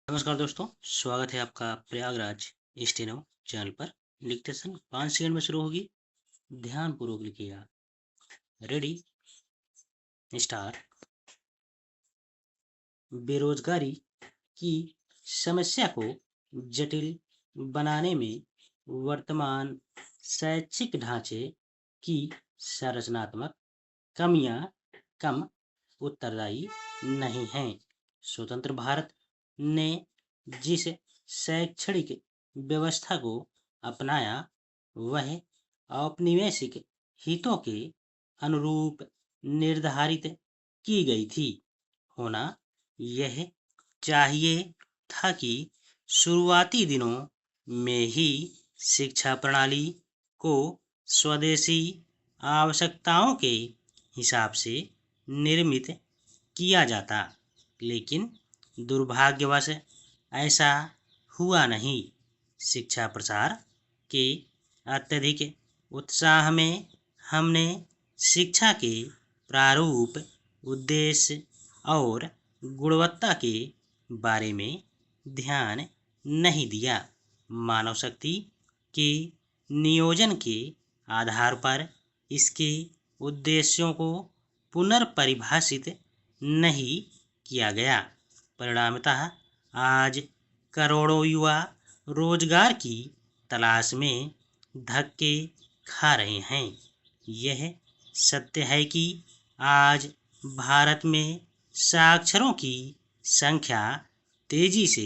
नमस्कार दोस्तों, स्वागत है आपका प्रयागराज स्टेनो चैनल पर। डिक्टेशन 5 सेकंड में शुरू होगी। ध्यानपूर्वक लिखिएगा। Ready, start. बेरोजगारी की समस्या को जटिल बनाने में वर्तमान शैक्षिक ढांचे की संरचनात्मक कमियां कम उत्तरदायी नहीं हैं। स्वतंत्र भारत ने जिस शैक्षणिक व्यवस्था को अपनाया वह औपनिवेशिक हितों के अनुरूप निर्धारित की गई थी। होना यह चाहिए था कि शुरुआती दिनों में ही शिक्षा प्रणाली को स्वदेशी आवश्यकताओं के हिसाब से निर्मित किया जाता, लेकिन दुर्भाग्यवश ऐसा हुआ नहीं। शिक्षा प्रसार के अत्यधिक उत्साह में हमने शिक्षा के प्रारूप, उद्देश्य और गुणवत्ता के बारे में ध्यान नहीं दिया। मानव शक्ति के नियोजन के आधार पर इसके उद्देश्यों को पुनर्परिभाषित नहीं किया गया। परिणामतः आज करोड़ों युवा रोजगार की तलाश में धक्के खा रहे हैं। यह सत्य है कि आज भारत में साक्षरों की संख्या तेजी से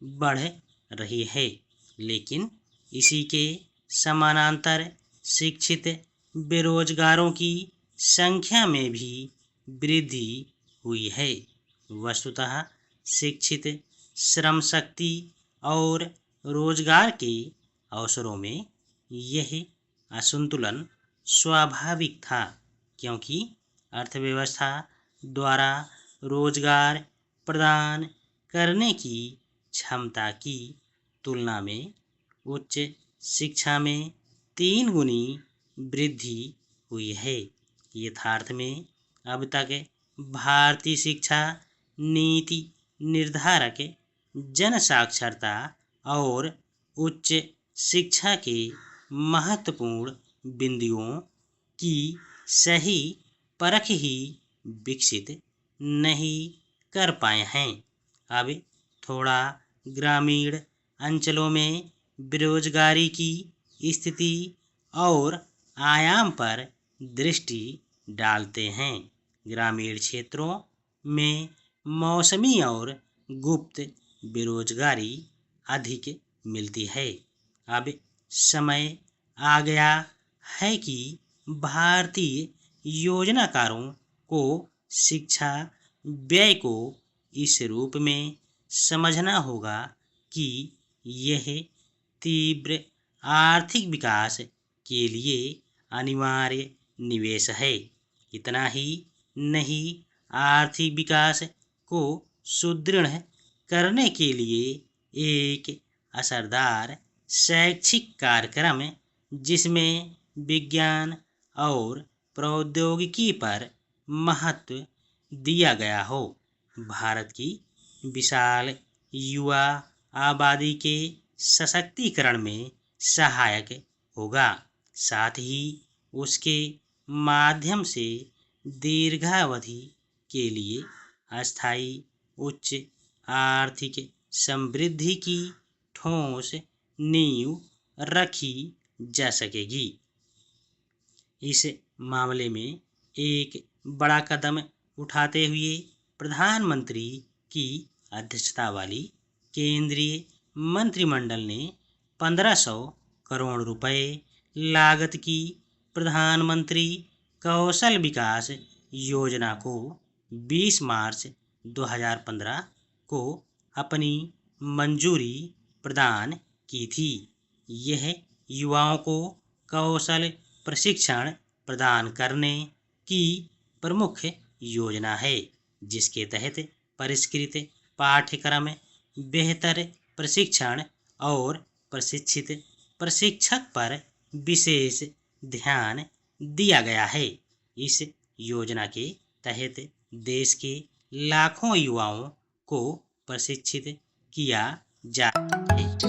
बढ़ रही है, लेकिन इसी के समानांतर शिक्षित बेरोजगारों की संख्या में भी वृद्धि हुई है। वस्तुतः शिक्षित श्रम शक्ति और रोजगार के अवसरों में यह असंतुलन स्वाभाविक था, क्योंकि अर्थव्यवस्था द्वारा रोजगार प्रदान करने की क्षमता की तुलना में उच्च शिक्षा में 3 गुनी वृद्धि हुई है। यथार्थ में अब तक भारतीय शिक्षा नीति निर्धारक जन साक्षरता और उच्च शिक्षा के महत्वपूर्ण बिंदुओं की सही परख ही विकसित नहीं कर पाए हैं। अब थोड़ा ग्रामीण अंचलों में बेरोजगारी की स्थिति और आयाम पर दृष्टि डालते हैं। ग्रामीण क्षेत्रों में मौसमी और गुप्त बेरोजगारी अधिक मिलती है। अब समय आ गया है कि भारतीय योजनाकारों को शिक्षा व्यय को इस रूप में समझना होगा कि यह तीव्र आर्थिक विकास के लिए अनिवार्य निवेश है। इतना ही नहीं, आर्थिक विकास को सुदृढ़ करने के लिए एक असरदार शैक्षिक कार्यक्रम जिसमें विज्ञान और प्रौद्योगिकी पर महत्व दिया गया हो, भारत की विशाल युवा आबादी के सशक्तिकरण में सहायक होगा। साथ ही उसके माध्यम से दीर्घावधि के लिए अस्थायी उच्च आर्थिक समृद्धि की ठोस नींव रखी जा सकेगी। इस मामले में एक बड़ा कदम उठाते हुए प्रधानमंत्री की अध्यक्षता वाली केंद्रीय मंत्रिमंडल ने 1500 करोड़ रुपए लागत की प्रधानमंत्री कौशल विकास योजना को 20 मार्च 2015 को अपनी मंजूरी प्रदान की थी। यह युवाओं को कौशल प्रशिक्षण प्रदान करने की प्रमुख योजना है, जिसके तहत परिष्कृत पाठ्यक्रम, बेहतर प्रशिक्षण और प्रशिक्षित प्रशिक्षक पर विशेष ध्यान दिया गया है। इस योजना के तहत देश के लाखों युवाओं को प्रशिक्षित किया जाए।